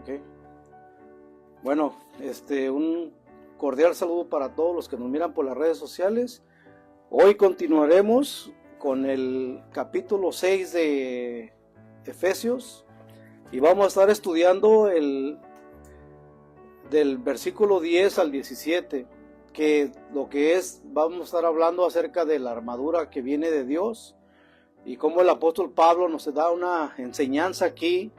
Ok. Bueno, un cordial saludo para todos los que nos miran por las redes sociales. Hoy continuaremos con el capítulo 6 de Efesios y vamos a estar estudiando del versículo 10 al 17, que vamos a estar hablando acerca de la armadura que viene de Dios y cómo el apóstol Pablo nos da una enseñanza aquí,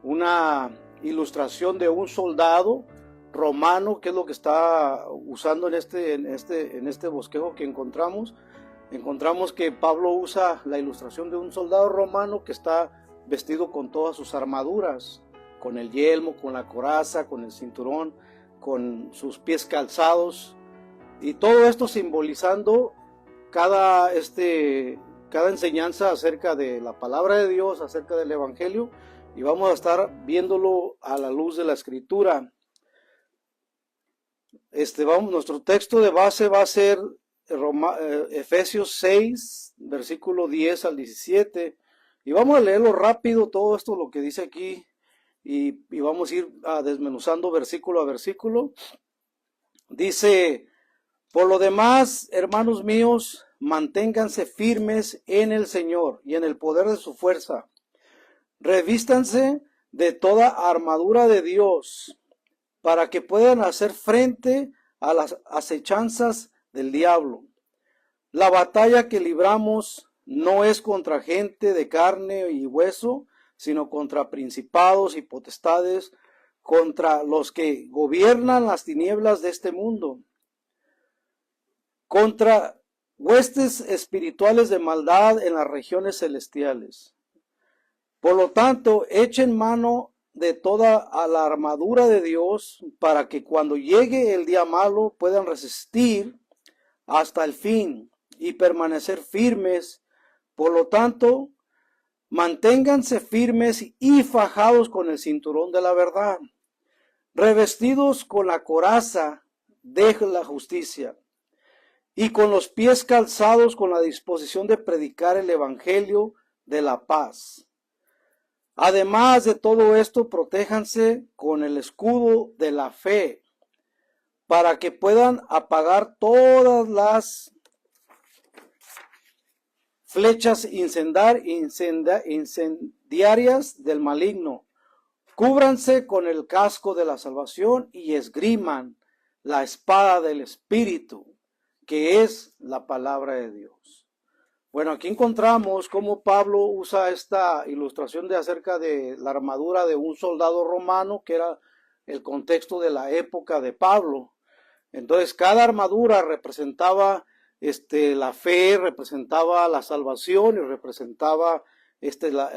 una ilustración de un soldado romano, que es lo que está usando en este bosquejo que encontramos. Encontramos que Pablo usa la ilustración de un soldado romano que está vestido con todas sus armaduras, con el yelmo, con la coraza, con el cinturón, con sus pies calzados, y todo esto simbolizando cada enseñanza acerca de la palabra de Dios, acerca del evangelio, y vamos a estar viéndolo a la luz de la escritura. Nuestro texto de base va a ser Efesios 6, versículo 10 al 17, y vamos a leerlo rápido, todo esto lo que dice aquí, y vamos a ir desmenuzando versículo a versículo. Dice: por lo demás, hermanos míos, manténganse firmes en el Señor y en el poder de su fuerza. Revístanse de toda armadura de Dios, para que puedan hacer frente a las acechanzas del diablo. La batalla que libramos no es contra gente de carne y hueso, sino contra principados y potestades, contra los que gobiernan las tinieblas de este mundo, contra huestes espirituales de maldad en las regiones celestiales. Por lo tanto, echen mano de toda la armadura de Dios, para que cuando llegue el día malo puedan resistir hasta el fin y permanecer firmes. Por lo tanto, manténganse firmes y fajados con el cinturón de la verdad, revestidos con la coraza de la justicia, y con los pies calzados con la disposición de predicar el evangelio de la paz. Además de todo esto, protéjanse con el escudo de la fe, para que puedan apagar todas las flechas incendiarias del maligno. Cúbranse con el casco de la salvación y esgriman la espada del Espíritu, que es la palabra de Dios. Bueno, aquí encontramos cómo Pablo usa esta ilustración acerca de la armadura de un soldado romano, que era el contexto de la época de Pablo. Entonces, cada armadura representaba la fe, representaba la salvación y representaba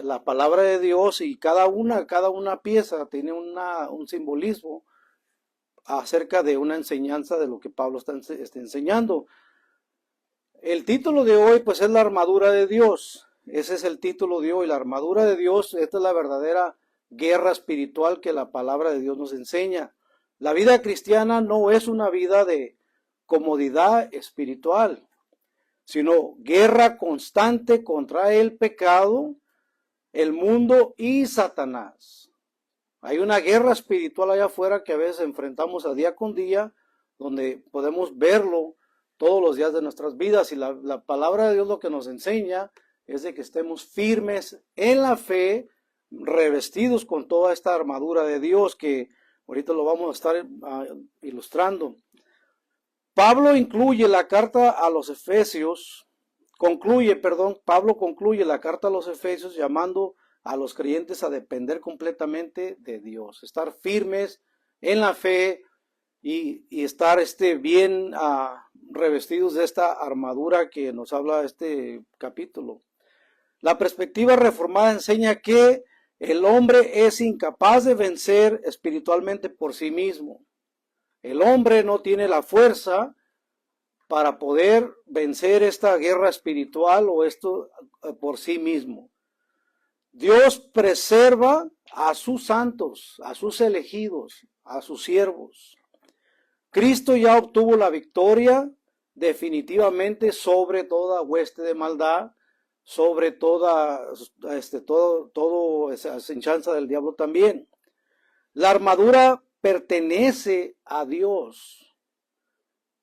la palabra de Dios, y cada una pieza tiene un simbolismo acerca de una enseñanza de lo que Pablo está enseñando. El título de hoy pues es la armadura de Dios. Ese es el título de hoy, la armadura de Dios. Esta es la verdadera guerra espiritual que la palabra de Dios nos enseña. La vida cristiana no es una vida de comodidad espiritual, sino guerra constante contra el pecado, el mundo y Satanás. Hay una guerra espiritual allá afuera que a veces enfrentamos a día con día, donde podemos verlo todos los días de nuestras vidas, y la palabra de Dios lo que nos enseña es de que estemos firmes en la fe, revestidos con toda esta armadura de Dios, que ahorita lo vamos a estar ilustrando. Pablo concluye la carta a los Efesios llamando a los creyentes a depender completamente de Dios, estar firmes en la fe y estar bien revestidos de esta armadura que nos habla este capítulo. La perspectiva reformada enseña que el hombre es incapaz de vencer espiritualmente por sí mismo. El hombre no tiene la fuerza para poder vencer esta guerra espiritual o esto por sí mismo. Dios preserva a sus santos, a sus elegidos, a sus siervos. Cristo ya obtuvo la victoria definitivamente sobre toda hueste de maldad, sobre toda esa acechanza del diablo también. La armadura pertenece a Dios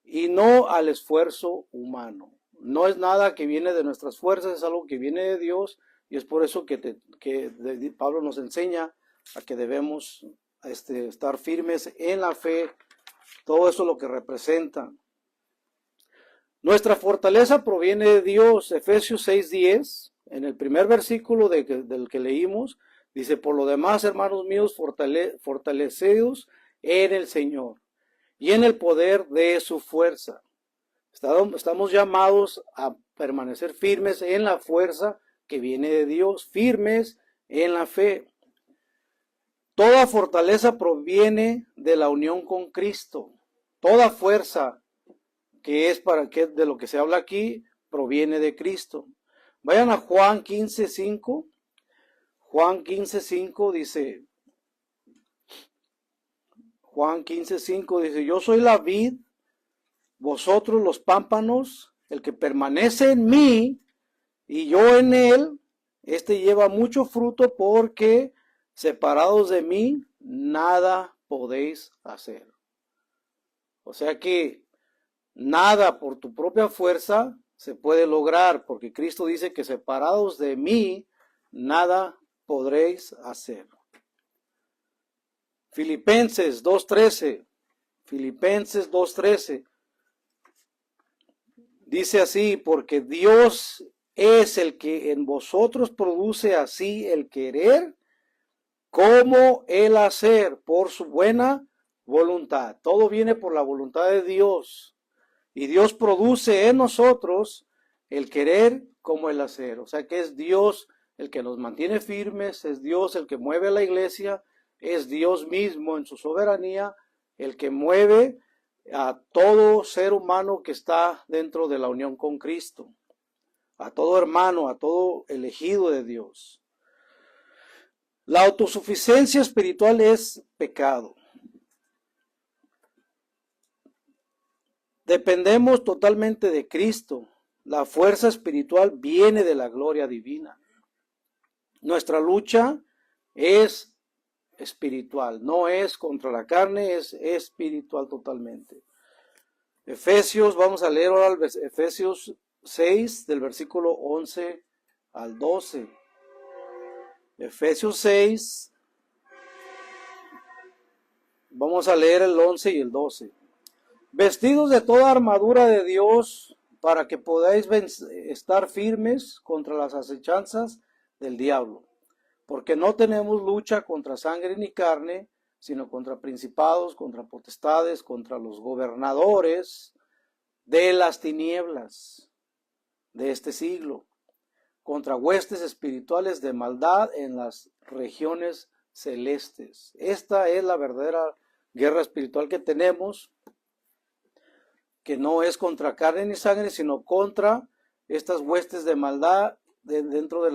y no al esfuerzo humano. No es nada que viene de nuestras fuerzas, es algo que viene de Dios, y es por eso que Pablo nos enseña a que debemos estar firmes en la fe, todo eso lo que representa. Nuestra fortaleza proviene de Dios. Efesios 6:10, en el primer versículo del que leímos, dice: por lo demás, hermanos míos, fortaleceos en el Señor y en el poder de su fuerza. Estamos llamados a permanecer firmes en la fuerza que viene de Dios, firmes en la fe. Toda fortaleza proviene de la unión con Cristo. Toda fuerza que es de lo que se habla aquí proviene de Cristo. Vayan a Juan 15:5. Juan 15:5 dice, yo soy la vid, vosotros los pámpanos, el que permanece en mí y yo en él, este lleva mucho fruto, porque separados de mí nada podéis hacer. O sea que nada por tu propia fuerza se puede lograr, porque Cristo dice que separados de mí nada podréis hacer. Filipenses 2:13. Filipenses 2:13. Dice así: porque Dios es el que en vosotros produce así el querer como el hacer por su buena voluntad. Todo viene por la voluntad de Dios. Y Dios produce en nosotros el querer como el hacer. O sea que es Dios el que nos mantiene firmes, es Dios el que mueve a la iglesia, es Dios mismo en su soberanía el que mueve a todo ser humano que está dentro de la unión con Cristo, a todo hermano, a todo elegido de Dios. La autosuficiencia espiritual es pecado. Dependemos totalmente de Cristo. La fuerza espiritual viene de la gloria divina. Nuestra lucha es espiritual, no es contra la carne, es espiritual totalmente. Efesios, vamos a leer ahora Efesios 6, del versículo 11 al 12. Efesios 6, vamos a leer el 11 y el 12. Vestidos de toda armadura de Dios, para que podáis estar firmes contra las acechanzas del diablo. Porque no tenemos lucha contra sangre ni carne, sino contra principados, contra potestades, contra los gobernadores de las tinieblas de este siglo, contra huestes espirituales de maldad en las regiones celestes. Esta es la verdadera guerra espiritual que tenemos, que no es contra carne ni sangre, sino contra estas huestes de maldad dentro de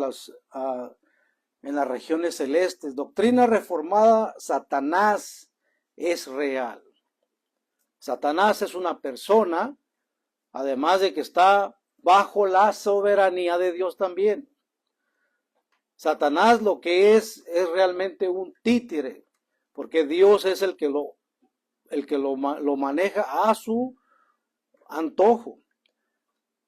en las regiones celestes. Doctrina reformada: Satanás es real. Satanás es una persona, además de que está bajo la soberanía de Dios también. Satanás lo que es realmente un títere, porque Dios es el que lo maneja a su antojo,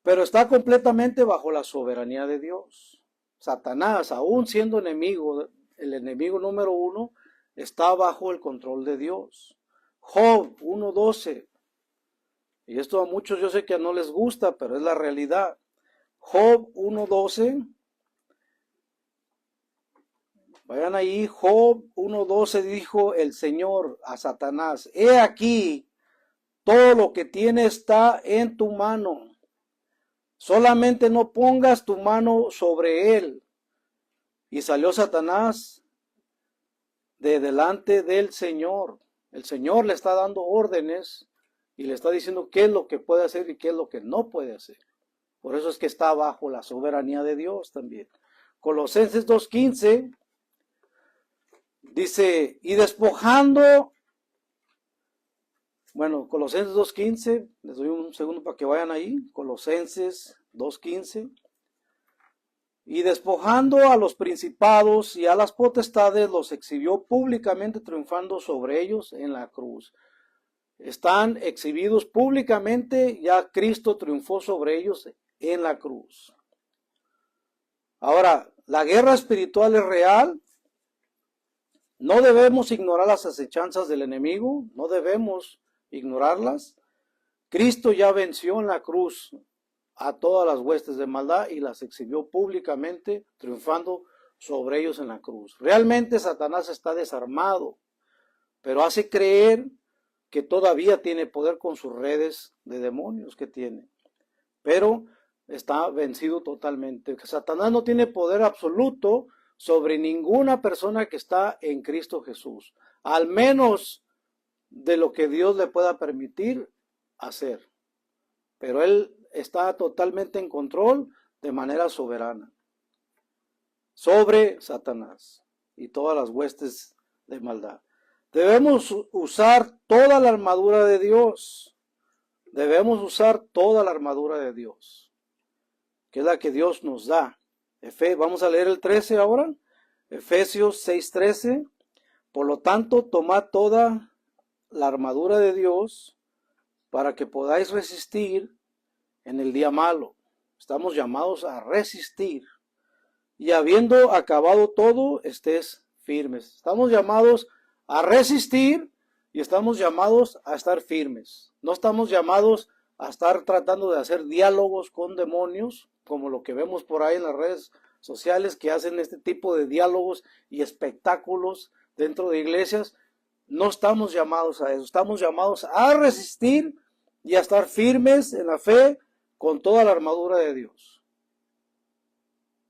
pero está completamente bajo la soberanía de Dios. Satanás, aún siendo enemigo, el enemigo número 1, está bajo el control de Dios. Job 1:12, y esto a muchos yo sé que no les gusta, pero es la realidad. Job 1:12, vayan ahí. Job 1:12, dijo el Señor a Satanás: he aquí, todo lo que tiene está en tu mano, solamente no pongas tu mano sobre él. Y salió Satanás de delante del Señor. El Señor le está dando órdenes y le está diciendo qué es lo que puede hacer y qué es lo que no puede hacer. Por eso es que está bajo la soberanía de Dios también. Colosenses 2:15 dice: y despojando, Colosenses 2:15, les doy un segundo para que vayan ahí. Colosenses 2:15. Y despojando a los principados y a las potestades, los exhibió públicamente, triunfando sobre ellos en la cruz. Están exhibidos públicamente, ya Cristo triunfó sobre ellos en la cruz. Ahora, la guerra espiritual es real. No debemos ignorar las acechanzas del enemigo, no debemos ignorarlas. Cristo ya venció en la cruz a todas las huestes de maldad y las exhibió públicamente, triunfando sobre ellos en la cruz. Realmente Satanás está desarmado, pero hace creer que todavía tiene poder con sus redes de demonios que tiene. Pero está vencido totalmente. Satanás no tiene poder absoluto sobre ninguna persona que está en Cristo Jesús, al menos de lo que Dios le pueda permitir hacer. Pero Él está totalmente en control de manera soberana sobre Satanás y todas las huestes de maldad. Debemos usar toda la armadura de Dios. Debemos usar toda la armadura de Dios, que es la que Dios nos da. Vamos a leer el 13 ahora. Efesios 6:13. Por lo tanto, tomad toda la armadura de Dios para que podáis resistir en el día malo. Estamos llamados a resistir. Y habiendo acabado todo, estés firmes. Estamos llamados a resistir y estamos llamados a estar firmes. No estamos llamados a estar tratando de hacer diálogos con demonios, como lo que vemos por ahí en las redes sociales, que hacen este tipo de diálogos y espectáculos dentro de iglesias. No estamos llamados a eso. Estamos llamados a resistir y a estar firmes en la fe con toda la armadura de Dios.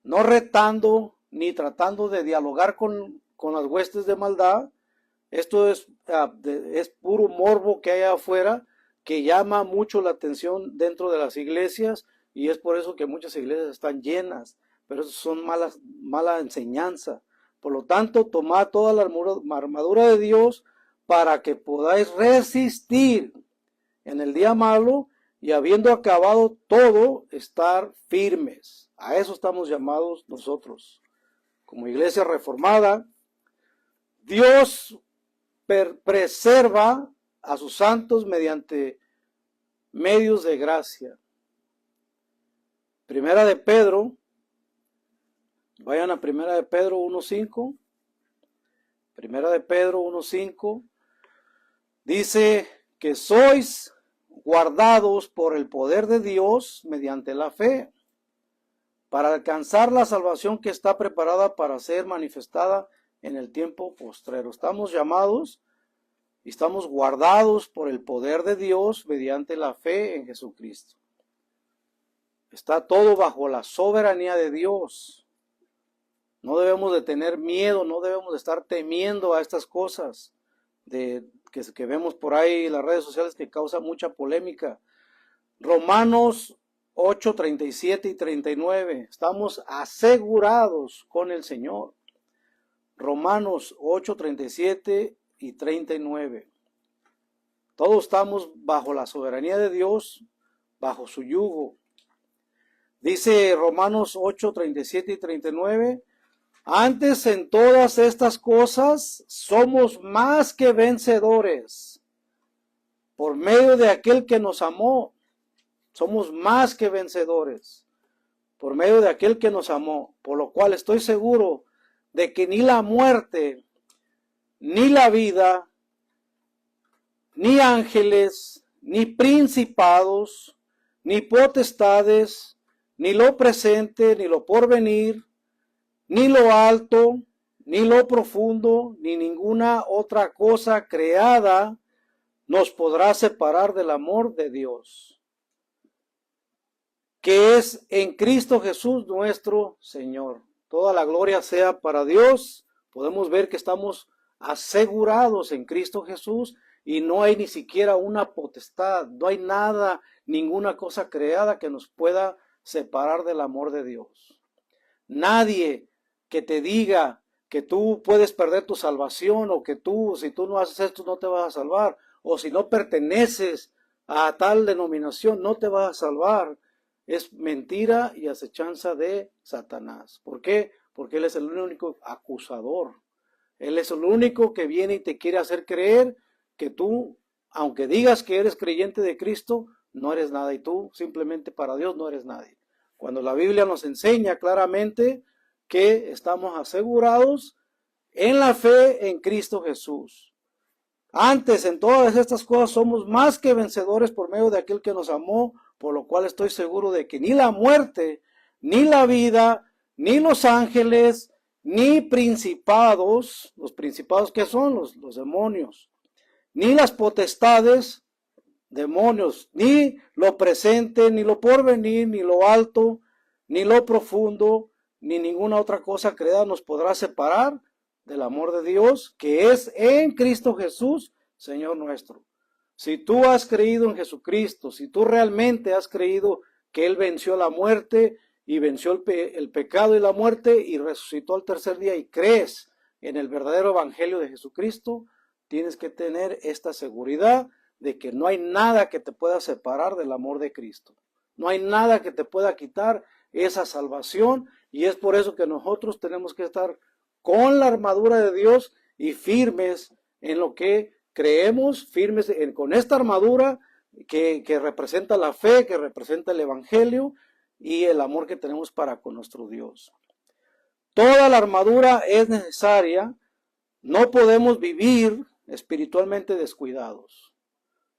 No retando ni tratando de dialogar con las huestes de maldad. Esto es puro morbo que hay afuera, que llama mucho la atención dentro de las iglesias, y es por eso que muchas iglesias están llenas, pero eso son mala enseñanza. Por lo tanto, tomad toda la armadura de Dios para que podáis resistir en el día malo y habiendo acabado todo, estar firmes. A eso estamos llamados nosotros. Como iglesia reformada, Dios preserva a sus santos mediante medios de gracia. Primera de Pedro, vayan a Primera de Pedro 1:5. Primera de Pedro 1:5 dice que sois guardados por el poder de Dios mediante la fe, para alcanzar la salvación que está preparada para ser manifestada en el tiempo postrero. Estamos llamados y estamos guardados por el poder de Dios mediante la fe en Jesucristo. Está todo bajo la soberanía de Dios. No debemos de tener miedo, no debemos de estar temiendo a estas cosas que vemos por ahí en las redes sociales, que causan mucha polémica. Romanos 8:37 y 39. Estamos asegurados con el Señor. Romanos 8:37 y 39. Todos estamos bajo la soberanía de Dios, bajo su yugo. Dice Romanos 8:37 y 39. Antes en todas estas cosas somos más que vencedores por medio de aquel que nos amó. Somos más que vencedores por medio de aquel que nos amó, por lo cual estoy seguro de que ni la muerte, ni la vida, ni ángeles, ni principados, ni potestades, ni lo presente, ni lo porvenir, ni lo alto, ni lo profundo, ni ninguna otra cosa creada nos podrá separar del amor de Dios, que es en Cristo Jesús nuestro Señor. Toda la gloria sea para Dios. Podemos ver que estamos asegurados en Cristo Jesús y no hay ni siquiera una potestad, no hay nada, ninguna cosa creada que nos pueda separar del amor de Dios. Nadie que te diga que tú puedes perder tu salvación, o que si tú no haces esto no te vas a salvar, o si no perteneces a tal denominación no te vas a salvar. es mentira y acechanza de Satanás. ¿Por qué? Porque él es el único acusador. Él es el único que viene y te quiere hacer creer que tú, aunque digas que eres creyente de Cristo, no eres nada y tú simplemente para Dios no eres nadie. Cuando la Biblia nos enseña claramente que estamos asegurados en la fe en Cristo Jesús. Antes, en todas estas cosas, somos más que vencedores por medio de aquel que nos amó, por lo cual estoy seguro de que ni la muerte, ni la vida, ni los ángeles, ni principados, los principados que son los demonios, ni las potestades, demonios, ni lo presente, ni lo porvenir, ni lo alto, ni lo profundo, ni ninguna otra cosa creada nos podrá separar del amor de Dios que es en Cristo Jesús, Señor nuestro. Si tú has creído en Jesucristo, si tú realmente has creído que Él venció la muerte y venció el pecado y la muerte y resucitó al tercer día y crees en el verdadero evangelio de Jesucristo, tienes que tener esta seguridad de que no hay nada que te pueda separar del amor de Cristo. No hay nada que te pueda quitar esa salvación y es por eso que nosotros tenemos que estar con la armadura de Dios y firmes en lo que creemos, firmes con esta armadura que representa la fe, que representa el evangelio y el amor que tenemos para con nuestro Dios. Toda la armadura es necesaria, no podemos vivir espiritualmente descuidados.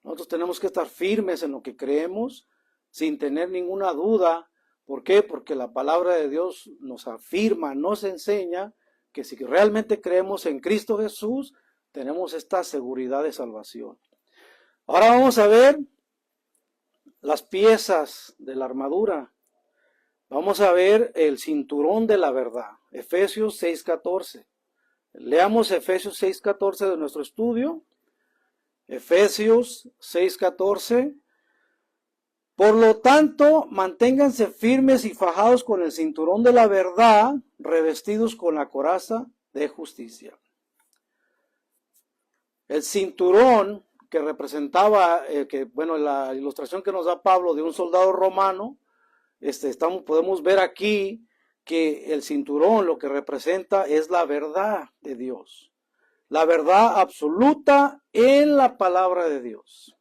Nosotros tenemos que estar firmes en lo que creemos, sin tener ninguna duda. ¿Por qué? Porque la palabra de Dios nos afirma, nos enseña que si realmente creemos en Cristo Jesús, tenemos esta seguridad de salvación. Ahora vamos a ver las piezas de la armadura. Vamos a ver el cinturón de la verdad, Efesios 6:14. Leamos Efesios 6:14 de nuestro estudio. Efesios 6:14. Por lo tanto, manténganse firmes y fajados con el cinturón de la verdad, revestidos con la coraza de justicia. El cinturón que representaba, la ilustración que nos da Pablo de un soldado romano, podemos ver aquí que el cinturón lo que representa es la verdad de Dios. La verdad absoluta en la palabra de Dios.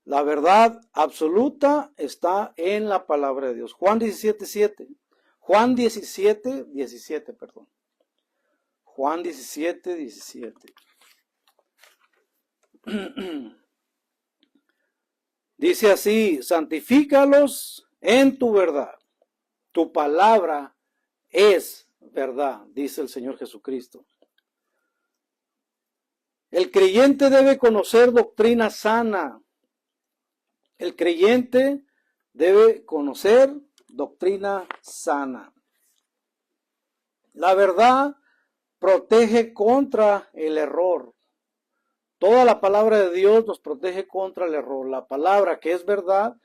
La verdad absoluta está en la palabra de Dios. Juan 17:7. Juan 17:17, perdón. Juan 17:17. Dice así: santifícalos en tu verdad. Tu palabra es verdad, dice el Señor Jesucristo. El creyente debe conocer doctrina sana. El creyente debe conocer doctrina sana. La verdad protege contra el error. Toda la palabra de Dios nos protege contra el error. La palabra que es verdad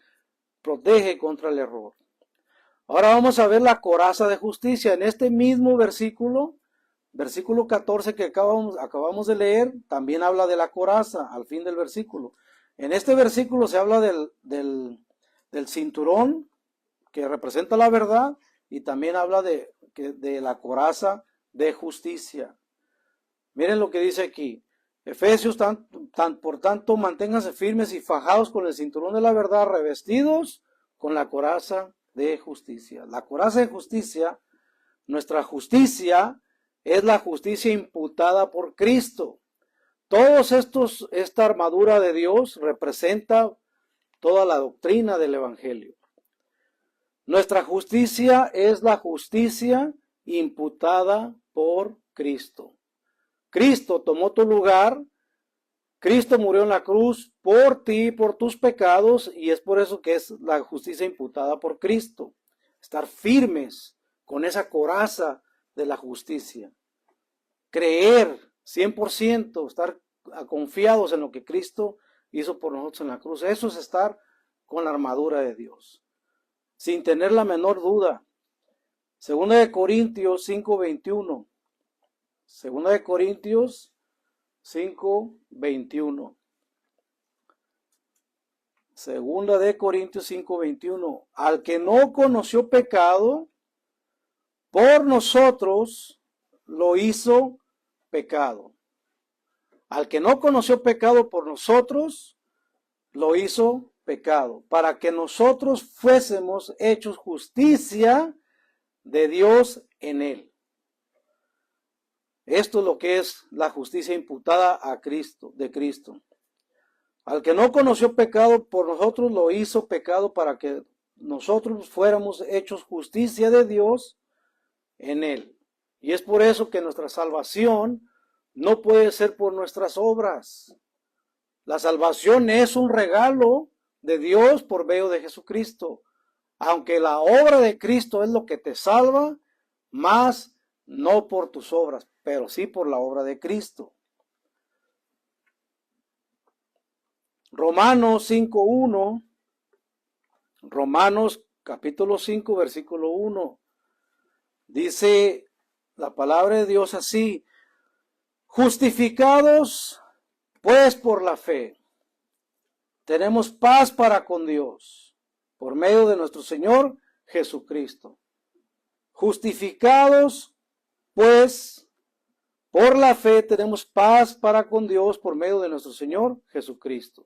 protege contra el error. Ahora vamos a ver la coraza de justicia. En este mismo versículo 14 que acabamos de leer, también habla de la coraza al fin del versículo. En este versículo se habla del cinturón que representa la verdad y también habla de la coraza de justicia. Miren lo que dice aquí. Efesios, por tanto, manténganse firmes y fajados con el cinturón de la verdad, revestidos con la coraza de justicia. La coraza de justicia, nuestra justicia, es la justicia imputada por Cristo. Esta armadura de Dios representa toda la doctrina del Evangelio. Nuestra justicia es la justicia imputada por Cristo. Cristo tomó tu lugar, Cristo murió en la cruz por ti, por tus pecados, y es por eso que es la justicia imputada por Cristo. Estar firmes con esa coraza de la justicia. Creer 100%, estar confiados en lo que Cristo hizo por nosotros en la cruz. Eso es estar con la armadura de Dios, sin tener la menor duda. 2 Corintios 5:21. 2 Corintios 5:21. Segunda de Corintios 5:21. Al que no conoció pecado, por nosotros lo hizo pecado. Al que no conoció pecado, por nosotros lo hizo pecado, para que nosotros fuésemos hechos justicia de Dios en él. Esto es lo que es la justicia imputada a Cristo, de Cristo. Al que no conoció pecado, por nosotros lo hizo pecado para que nosotros fuéramos hechos justicia de Dios en él. Y es por eso que nuestra salvación no puede ser por nuestras obras. La salvación es un regalo de Dios por medio de Jesucristo. Aunque la obra de Cristo es lo que te salva, más no por tus obras, pero sí por la obra de Cristo. Romanos 5:1, Romanos capítulo 5, versículo 1, dice la palabra de Dios así: justificados pues por la fe, tenemos paz para con Dios, por medio de nuestro Señor Jesucristo. Justificados pues por la fe, tenemos paz para con Dios por medio de nuestro Señor Jesucristo.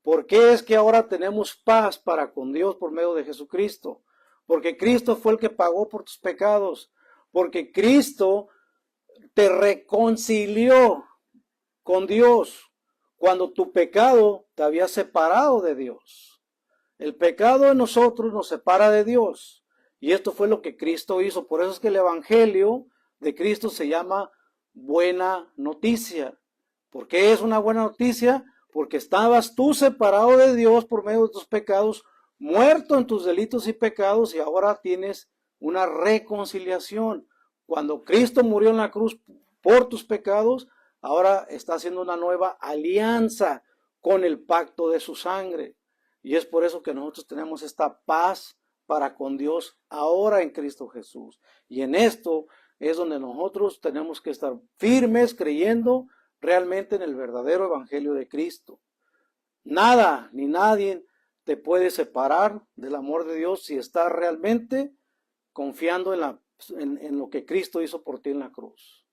¿Por qué es que ahora tenemos paz para con Dios por medio de Jesucristo? Porque Cristo fue el que pagó por tus pecados. Porque Cristo te reconcilió con Dios cuando tu pecado te había separado de Dios. El pecado en nosotros nos separa de Dios. Y esto fue lo que Cristo hizo. Por eso es que el Evangelio de Cristo se llama buena noticia. ¿Por qué es una buena noticia? Porque estabas tú separado de Dios por medio de tus pecados, muerto en tus delitos y pecados, y ahora tienes una reconciliación. Cuando Cristo murió en la cruz por tus pecados, ahora está haciendo una nueva alianza con el pacto de su sangre. Y es por eso que nosotros tenemos esta paz para con Dios ahora en Cristo Jesús. Y en esto es donde nosotros tenemos que estar firmes creyendo realmente en el verdadero evangelio de Cristo. Nada ni nadie te puede separar del amor de Dios si estás realmente confiando en lo que Cristo hizo por ti en la cruz.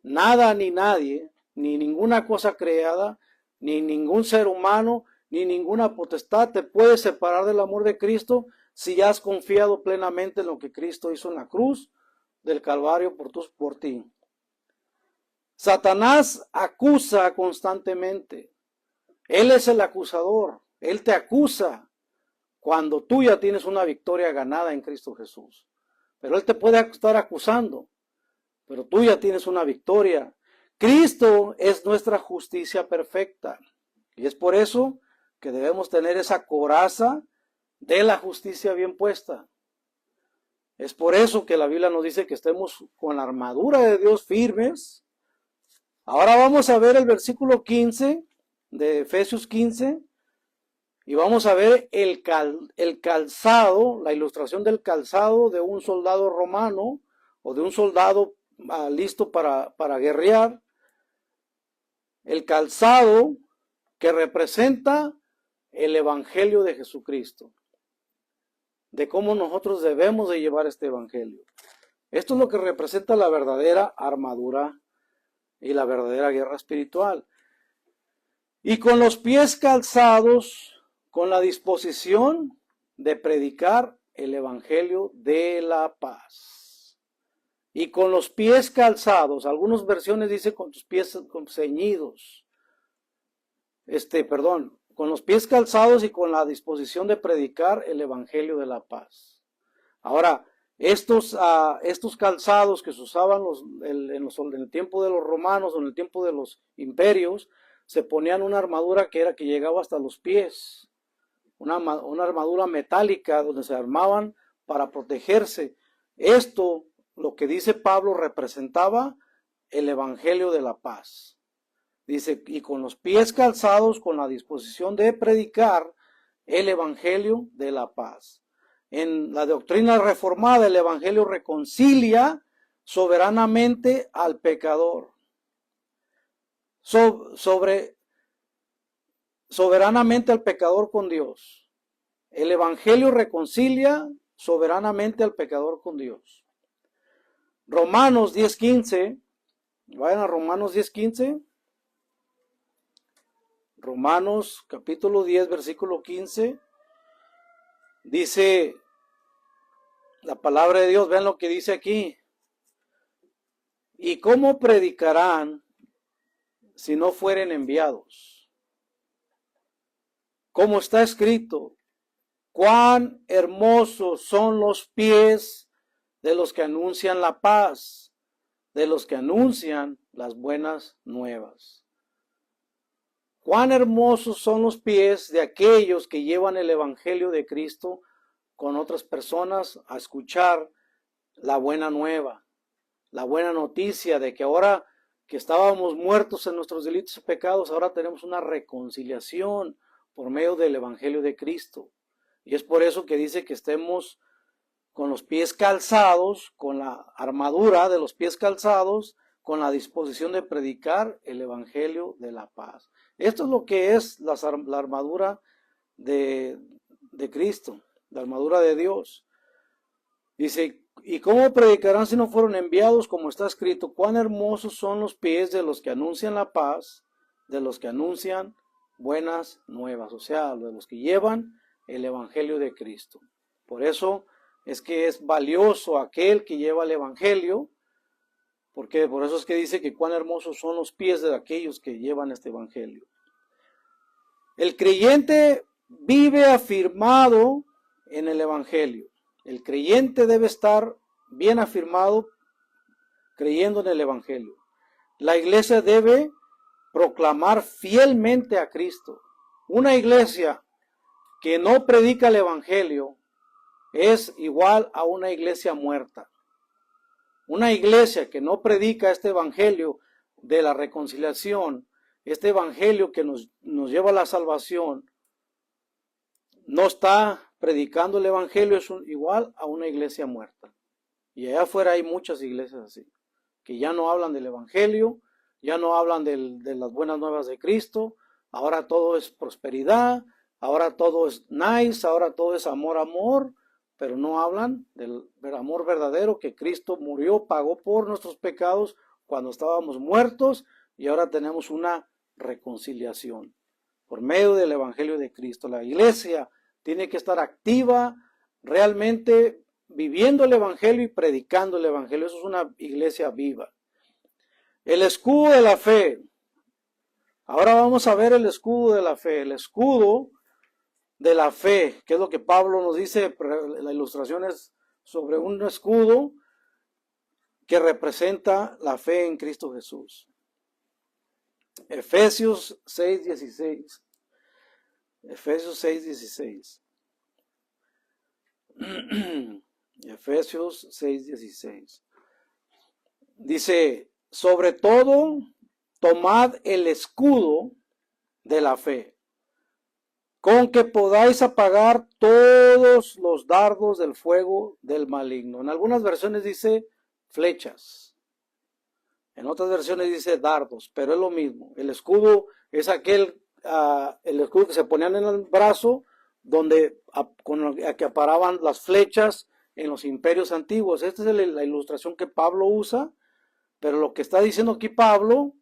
Nada ni nadie, ni ninguna cosa creada, ni ningún ser humano, ni ninguna potestad te puede separar del amor de Cristo si ya has confiado plenamente en lo que Cristo hizo en la cruz del Calvario por ti. Satanás acusa constantemente. Él es el acusador. Él te acusa cuando tú ya tienes una victoria ganada en Cristo Jesús. Pero él te puede estar acusando, pero tú ya tienes una victoria. Cristo es nuestra justicia perfecta. Y es por eso que debemos tener esa coraza de la justicia bien puesta. Es por eso que la Biblia nos dice que estemos con la armadura de Dios firmes. Ahora vamos a ver el versículo 15 de Efesios 15 y vamos a ver el calzado, la ilustración del calzado de un soldado romano o de un soldado listo para guerrear. El calzado que representa el evangelio de Jesucristo, de cómo nosotros debemos de llevar este evangelio. Esto es lo que representa la verdadera armadura y la verdadera guerra espiritual. Y con los pies calzados, con la disposición de predicar el evangelio de la paz. Y con los pies calzados, algunas versiones dicen con tus pies ceñidos. Con los pies calzados y con la disposición de predicar el evangelio de la paz. Ahora, estos calzados que se usaban en el tiempo de los romanos o en el tiempo de los imperios, se ponían una armadura que llegaba hasta los pies, una armadura metálica donde se armaban para protegerse. Esto, lo que dice Pablo, representaba el evangelio de la paz. Dice, y con los pies calzados, con la disposición de predicar el evangelio de la paz. En la doctrina reformada, el evangelio reconcilia soberanamente al pecador. Sobre soberanamente al pecador con Dios. El Evangelio reconcilia soberanamente al pecador con Dios. Romanos 10:15. Vayan a Romanos 10:15. Romanos capítulo 10, versículo 15. Dice la palabra de Dios, vean lo que dice aquí. ¿Y cómo predicarán si no fueren enviados? Como está escrito, cuán hermosos son los pies de los que anuncian la paz, de los que anuncian las buenas nuevas. Cuán hermosos son los pies de aquellos que llevan el Evangelio de Cristo con otras personas a escuchar la buena nueva, la buena noticia de que ahora que estábamos muertos en nuestros delitos y pecados, ahora tenemos una reconciliación por medio del Evangelio de Cristo. Y es por eso que dice que estemos con los pies calzados, con la armadura de los pies calzados, con la disposición de predicar el Evangelio de la paz. Esto es lo que es la armadura de Cristo, la armadura de Dios. Dice, ¿y cómo predicarán si no fueron enviados? Como está escrito, cuán hermosos son los pies de los que anuncian la paz, de los que anuncian buenas nuevas, o sea, de los que llevan el Evangelio de Cristo. Por eso es que es valioso aquel que lleva el Evangelio, porque por eso es que dice que cuán hermosos son los pies de aquellos que llevan este Evangelio. El creyente vive afirmado en el Evangelio. El creyente debe estar bien afirmado creyendo en el Evangelio. La iglesia debe proclamar fielmente a Cristo. Una iglesia que no predica el Evangelio es igual a una iglesia muerta. Una iglesia que no predica este Evangelio de la reconciliación, este Evangelio que nos lleva a la salvación, no está predicando el Evangelio, es igual a una iglesia muerta. Y allá afuera hay muchas iglesias así, que ya no hablan del Evangelio, ya no hablan de las buenas nuevas de Cristo. Ahora todo es prosperidad, ahora todo es nice, ahora todo es amor, amor, pero no hablan del amor verdadero, que Cristo murió, pagó por nuestros pecados cuando estábamos muertos, y ahora tenemos una reconciliación por medio del Evangelio de Cristo. La iglesia tiene que estar activa, realmente viviendo el Evangelio y predicando el Evangelio. Eso es una iglesia viva. El escudo de la fe. Ahora vamos a ver el escudo de la fe. El escudo de la fe, que es lo que Pablo nos dice. La ilustración es sobre un escudo que representa la fe en Cristo Jesús. Efesios 6:16. Efesios 6:16. Efesios 6:16. Dice, sobre todo, tomad el escudo de la fe, con que podáis apagar todos los dardos del fuego del maligno. En algunas versiones dice flechas, en otras versiones dice dardos, pero es lo mismo. El escudo es el escudo que se ponían en el brazo, donde con el que aparaban las flechas en los imperios antiguos. Esta es la ilustración que Pablo usa, pero lo que está diciendo aquí Pablo,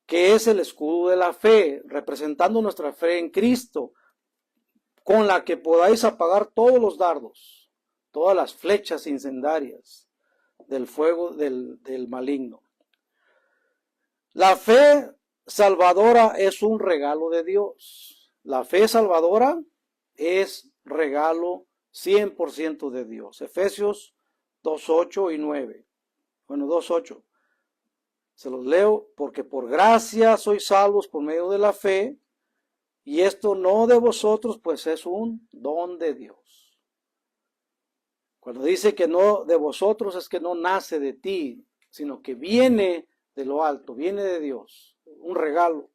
que es el escudo de la fe, representando nuestra fe en Cristo, con la que podáis apagar todos los dardos, todas las flechas incendiarias del fuego del maligno. La fe salvadora es un regalo de Dios. La fe salvadora es regalo 100% de Dios. Efesios 2:8 y 9. Bueno, 2:8. Se los leo. Porque por gracia sois salvos por medio de la fe, y esto no de vosotros, pues es un don de Dios. Cuando dice que no de vosotros, es que no nace de ti, sino que viene de lo alto, viene de Dios, un regalo.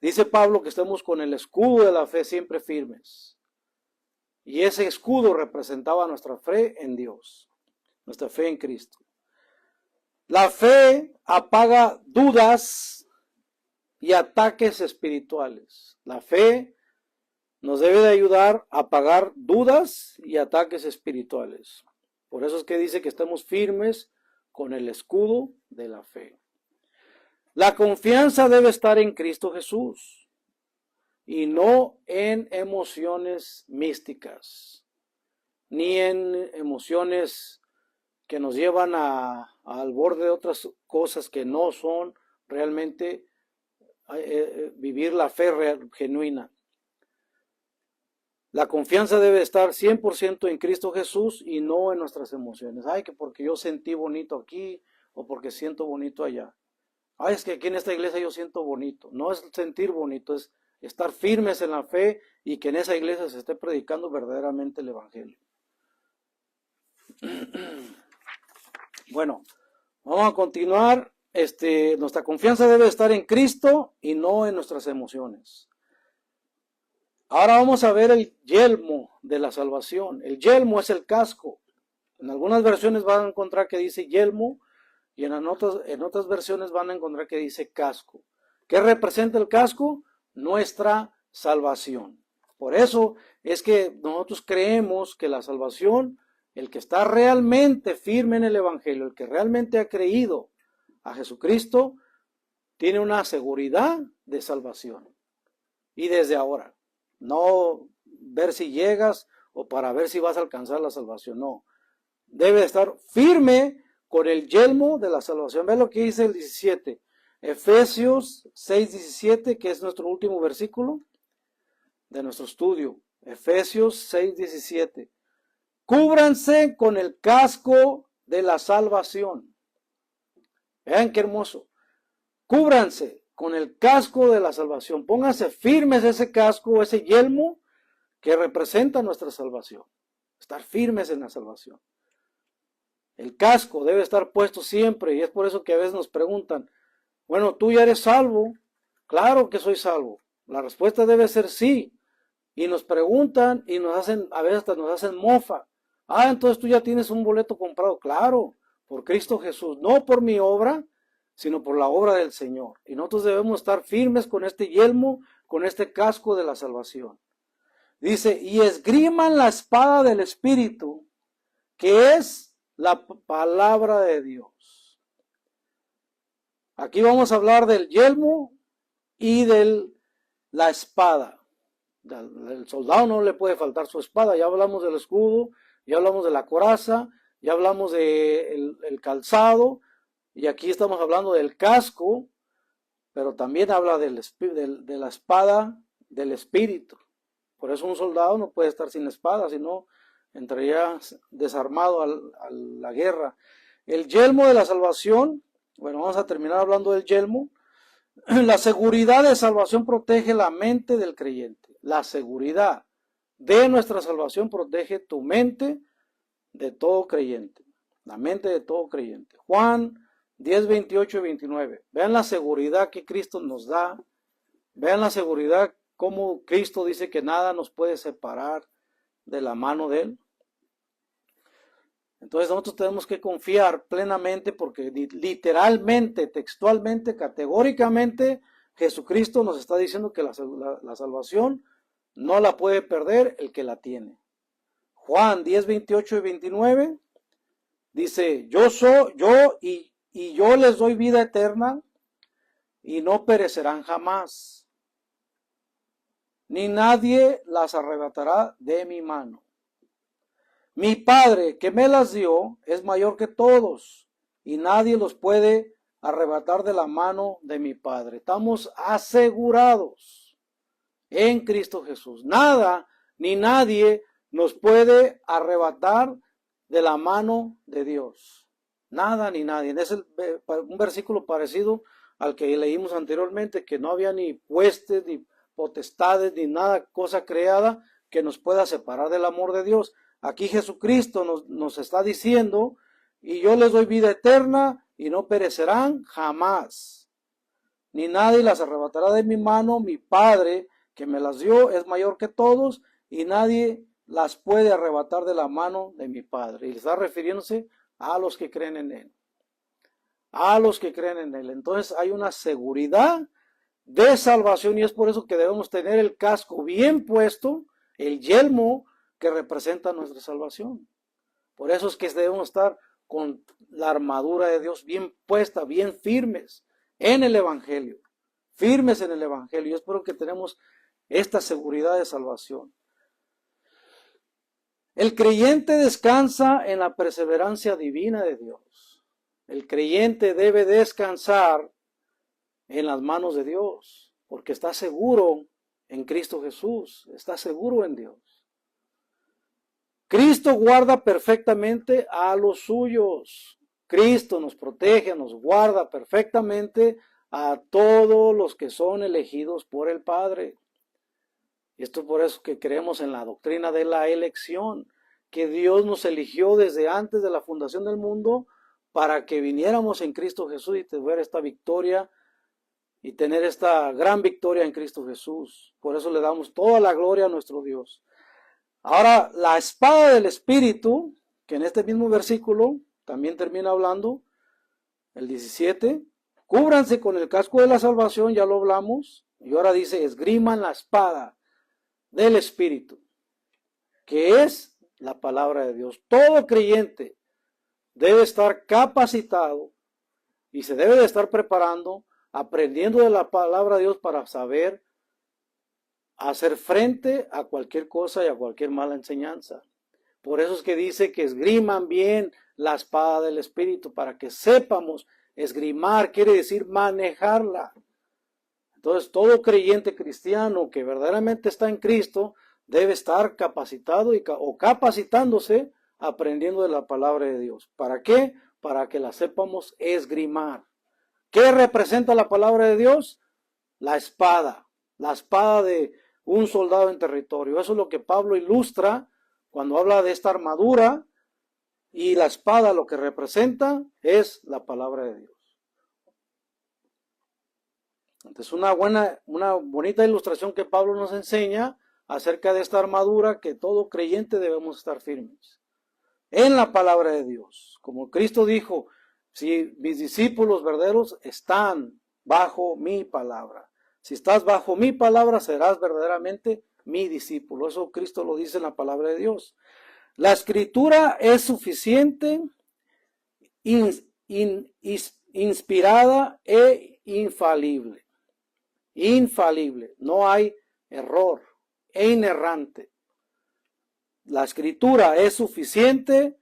Dice Pablo que estemos con el escudo de la fe siempre firmes. Y ese escudo representaba nuestra fe en Dios, nuestra fe en Cristo. La fe apaga dudas y ataques espirituales. La fe nos debe de ayudar a apagar dudas y ataques espirituales. Por eso es que dice que estemos firmes con el escudo de la fe. La confianza debe estar en Cristo Jesús y no en emociones místicas, ni en emociones que nos llevan al borde de otras cosas que no son realmente vivir la fe genuina. La confianza debe estar 100% en Cristo Jesús y no en nuestras emociones. Ay, que porque yo sentí bonito aquí o porque siento bonito allá. Ay, es que aquí en esta iglesia yo siento bonito. No es sentir bonito, es estar firmes en la fe y que en esa iglesia se esté predicando verdaderamente el evangelio. Bueno, vamos a continuar. Nuestra confianza debe estar en Cristo y no en nuestras emociones. Ahora vamos a ver el yelmo de la salvación. El yelmo es el casco. En algunas versiones van a encontrar que dice yelmo y en otras versiones van a encontrar que dice casco. ¿Qué representa el casco? Nuestra salvación. Por eso es que nosotros creemos que la salvación, el que está realmente firme en el evangelio, el que realmente ha creído a Jesucristo, tiene una seguridad de salvación. Y desde ahora, no ver si llegas o para ver si vas a alcanzar la salvación, no. Debe estar firme con el yelmo de la salvación. Ve lo que dice el 17. Efesios 6:17, que es nuestro último versículo de nuestro estudio. Efesios 6:17. Cúbranse con el casco de la salvación. Vean qué hermoso. Cúbranse con el casco de la salvación. Pónganse firmes ese casco, ese yelmo que representa nuestra salvación. Estar firmes en la salvación. El casco debe estar puesto siempre y es por eso que a veces nos preguntan, bueno, ¿tú ya eres salvo? Claro que soy salvo. La respuesta debe ser sí. Y nos preguntan y nos hacen, a veces hasta nos hacen mofa. Ah, entonces tú ya tienes un boleto comprado. Claro, por Cristo Jesús. No por mi obra, sino por la obra del Señor. Y nosotros debemos estar firmes con este yelmo, con este casco de la salvación. Dice, y esgriman la espada del Espíritu, que es la palabra de Dios. Aquí vamos a hablar del yelmo y de la espada. El soldado no le puede faltar su espada. Ya hablamos del escudo, ya hablamos de la coraza, ya hablamos del calzado, y aquí estamos hablando del casco, pero también habla de la espada del Espíritu. Por eso un soldado no puede estar sin espada, sino entraría desarmado a la guerra. El yelmo de la salvación, bueno, vamos a terminar hablando del yelmo. La seguridad de salvación protege la mente del creyente. La seguridad de nuestra salvación protege tu mente de todo creyente. La mente de todo creyente. Juan 10, 28 y 29. Vean la seguridad que Cristo nos da. Vean la seguridad como Cristo dice que nada nos puede separar de la mano de Él. Entonces nosotros tenemos que confiar plenamente porque literalmente, textualmente, categóricamente, Jesucristo nos está diciendo que la salvación no la puede perder el que la tiene. Juan 10, 28 y 29 dice, yo les doy vida eterna y no perecerán jamás, ni nadie las arrebatará de mi mano. Mi Padre que me las dio es mayor que todos y nadie los puede arrebatar de la mano de mi Padre. Estamos asegurados en Cristo Jesús. Nada ni nadie nos puede arrebatar de la mano de Dios. Nada ni nadie. Es un versículo parecido al que leímos anteriormente, que no había ni huestes, ni potestades, ni nada, cosa creada que nos pueda separar del amor de Dios. Aquí Jesucristo nos está diciendo, y yo les doy vida eterna y no perecerán jamás, ni nadie las arrebatará de mi mano. Mi Padre que me las dio es mayor que todos y nadie las puede arrebatar de la mano de mi Padre. Y está refiriéndose a los que creen en Él. A los que creen en Él. Entonces hay una seguridad de salvación, y es por eso que debemos tener el casco bien puesto, el yelmo que representa nuestra salvación. Por eso es que debemos estar con la armadura de Dios bien puesta, bien firmes en el Evangelio, firmes en el Evangelio. Yo espero que tenemos esta seguridad de salvación. El creyente descansa en la perseverancia divina de Dios. El creyente debe descansar en las manos de Dios, porque está seguro en Cristo Jesús, está seguro en Dios. Cristo guarda perfectamente a los suyos. Cristo nos protege, nos guarda perfectamente a todos los que son elegidos por el Padre. Y esto es por eso que creemos en la doctrina de la elección, que Dios nos eligió desde antes de la fundación del mundo para que viniéramos en Cristo Jesús y tener esta victoria y tener esta gran victoria en Cristo Jesús. Por eso le damos toda la gloria a nuestro Dios. Ahora, la espada del Espíritu, que en este mismo versículo también termina hablando, el 17, cúbranse con el casco de la salvación, ya lo hablamos, y ahora dice, esgriman la espada del Espíritu, que es la palabra de Dios. Todo creyente debe estar capacitado y se debe de estar preparando, aprendiendo de la palabra de Dios para saber hacer frente a cualquier cosa y a cualquier mala enseñanza. Por eso es que dice que esgriman bien la espada del Espíritu, para que sepamos esgrimar, quiere decir manejarla. Entonces todo creyente cristiano que verdaderamente está en Cristo debe estar capacitado o capacitándose aprendiendo de la palabra de Dios. ¿Para qué? Para que la sepamos esgrimar. ¿Qué representa la palabra de Dios? La espada de un soldado en territorio. Eso es lo que Pablo ilustra cuando habla de esta armadura, y la espada lo que representa es la palabra de Dios. Entonces una bonita ilustración que Pablo nos enseña acerca de esta armadura, que todo creyente debemos estar firmes en la palabra de Dios. Como Cristo dijo, si mis discípulos verdaderos están bajo mi palabra. Si estás bajo mi palabra, serás verdaderamente mi discípulo. Eso Cristo lo dice en la palabra de Dios. La escritura es suficiente, inspirada e infalible. Infalible. No hay error. E inerrante. La escritura es suficiente,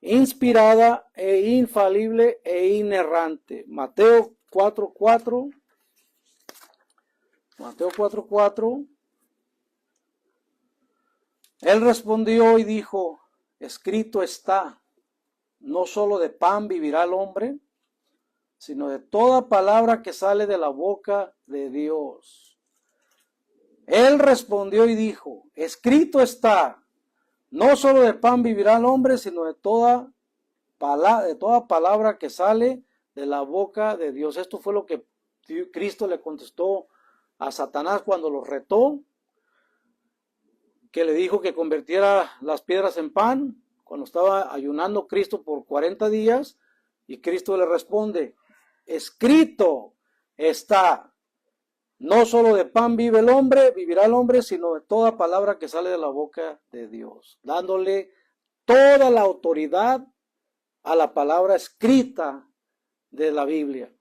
inspirada e infalible e inerrante. Mateo 4:4. Mateo 4:4. Él respondió y dijo, escrito está, no solo de pan vivirá el hombre, sino de toda palabra que sale de la boca de Dios. Él respondió y dijo, escrito está, no solo de pan vivirá el hombre, sino de toda palabra que sale de la boca de Dios. Esto fue lo que Cristo le contestó a Satanás cuando lo retó, que le dijo que convirtiera las piedras en pan, cuando estaba ayunando Cristo por 40 días, y Cristo le responde, escrito está, no solo de pan vivirá el hombre, sino de toda palabra que sale de la boca de Dios, dándole toda la autoridad a la palabra escrita de la Biblia.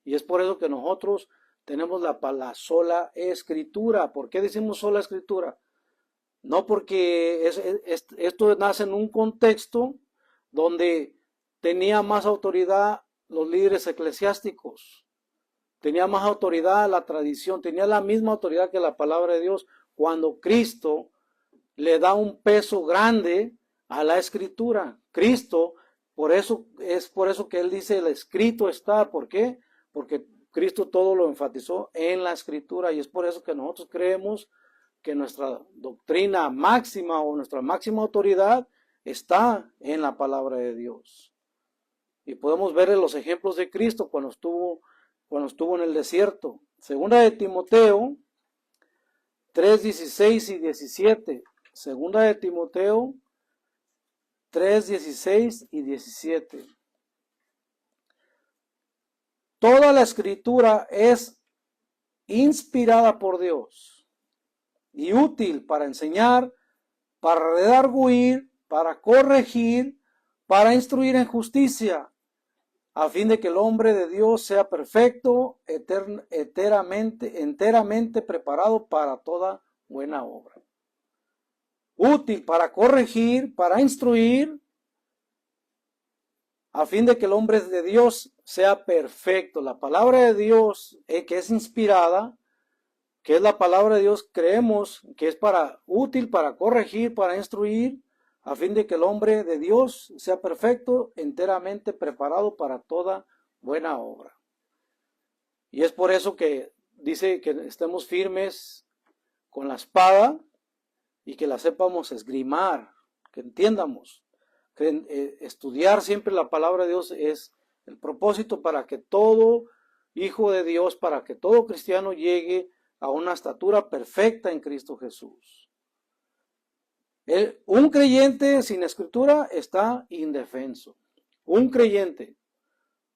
Y es por eso que nosotros tenemos la sola escritura. ¿Por qué decimos sola escritura? No porque esto nace en un contexto donde tenía más autoridad los líderes eclesiásticos, tenía más autoridad la tradición, tenía la misma autoridad que la palabra de Dios, cuando Cristo le da un peso grande a la escritura. Cristo, por eso que él dice, el escrito está. ¿Por qué? Porque Cristo todo lo enfatizó en la escritura, y es por eso que nosotros creemos que nuestra doctrina máxima o nuestra máxima autoridad está en la palabra de Dios. Y podemos ver en los ejemplos de Cristo cuando estuvo en el desierto. Segunda de Timoteo 3:16 y 17. Segunda de Timoteo 3:16 y 17. Toda la escritura es inspirada por Dios y útil para enseñar, para redarguir, para corregir, para instruir en justicia, a fin de que el hombre de Dios sea perfecto, enteramente preparado para toda buena obra. Útil para corregir, para instruir, a fin de que el hombre de Dios sea perfecto. La palabra de Dios, que es inspirada, que es la palabra de Dios, creemos que es útil para corregir, para instruir, a fin de que el hombre de Dios sea perfecto, enteramente preparado para toda buena obra. Y es por eso que dice que estemos firmes con la espada y que la sepamos esgrimar, que entiendamos, que estudiar siempre la palabra de Dios es el propósito para que todo hijo de Dios, para que todo cristiano llegue a una estatura perfecta en Cristo Jesús. Un creyente sin escritura está indefenso. Un creyente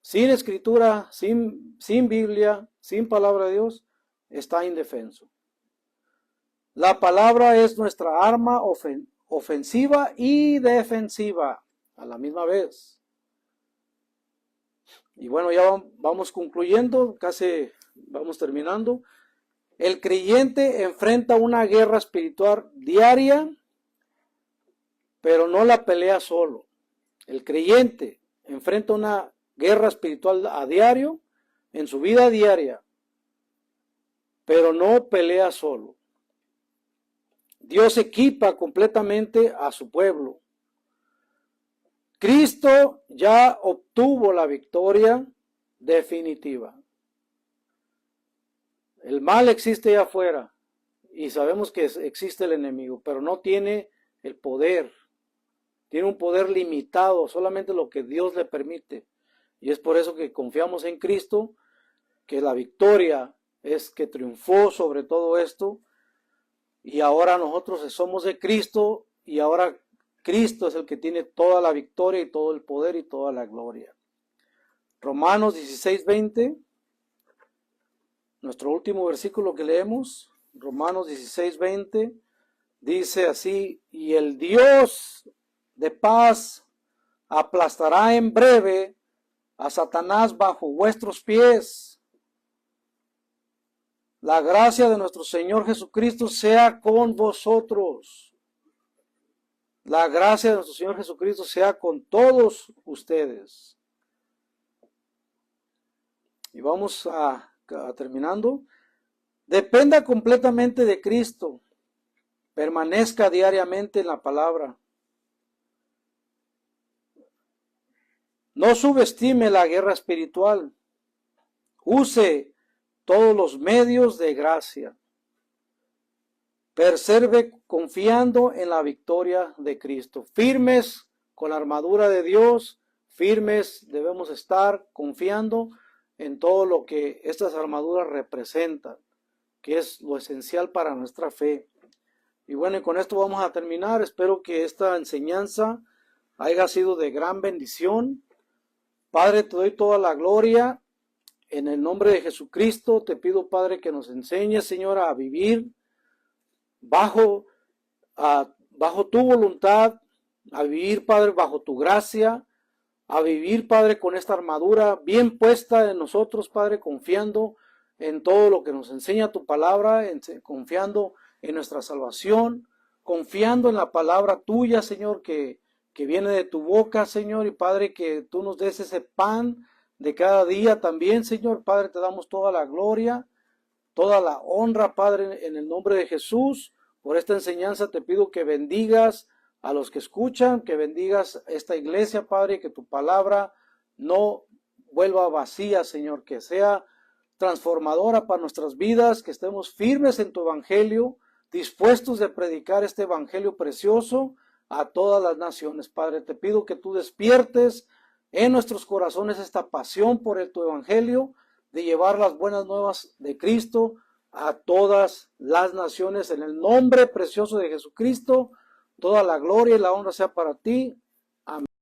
sin escritura, sin Biblia, sin palabra de Dios, está indefenso. La palabra es nuestra arma ofensiva y defensiva a la misma vez. Y bueno, ya vamos concluyendo, casi vamos terminando. El creyente enfrenta una guerra espiritual diaria, pero no la pelea solo. El creyente enfrenta una guerra espiritual a diario, en su vida diaria, pero no pelea solo. Dios equipa completamente a su pueblo. Cristo ya obtuvo la victoria definitiva. El mal existe allá afuera y sabemos que existe el enemigo, pero no tiene el poder. Tiene un poder limitado, solamente lo que Dios le permite. Y es por eso que confiamos en Cristo, que la victoria es que triunfó sobre todo esto. Y ahora nosotros somos de Cristo y ahora Cristo es el que tiene toda la victoria y todo el poder y toda la gloria. Romanos 16:20, nuestro último versículo que leemos, Romanos 16:20, dice así: y el Dios de paz aplastará en breve a Satanás bajo vuestros pies. La gracia de nuestro Señor Jesucristo sea con vosotros. La gracia de nuestro Señor Jesucristo sea con todos ustedes. Y vamos a terminando. Dependa completamente de Cristo. Permanezca diariamente en la palabra. No subestime la guerra espiritual. Use todos los medios de gracia. Persevere confiando en la victoria de Cristo. Firmes con la armadura de Dios. Firmes debemos estar confiando en todo lo que estas armaduras representan, que es lo esencial para nuestra fe. Y bueno, y con esto vamos a terminar. Espero que esta enseñanza haya sido de gran bendición. Padre, te doy toda la gloria. En el nombre de Jesucristo te pido, Padre, que nos enseñes, Señor, a vivir bajo tu voluntad, a vivir, Padre, bajo tu gracia, a vivir, Padre, con esta armadura bien puesta en nosotros, Padre, confiando en todo lo que nos enseña tu palabra, confiando en nuestra salvación, confiando en la palabra tuya, Señor, que viene de tu boca, Señor, y Padre, que tú nos des ese pan de cada día también, Señor. Padre, te damos toda la gloria, toda la honra, Padre, en el nombre de Jesús. Por esta enseñanza te pido que bendigas a los que escuchan, que bendigas esta iglesia, Padre, que tu palabra no vuelva vacía, Señor, que sea transformadora para nuestras vidas, que estemos firmes en tu evangelio, dispuestos de predicar este evangelio precioso a todas las naciones. Padre, te pido que tú despiertes en nuestros corazones esta pasión por tu evangelio, de llevar las buenas nuevas de Cristo a todas las naciones. En el nombre precioso de Jesucristo, toda la gloria y la honra sea para ti. Amén.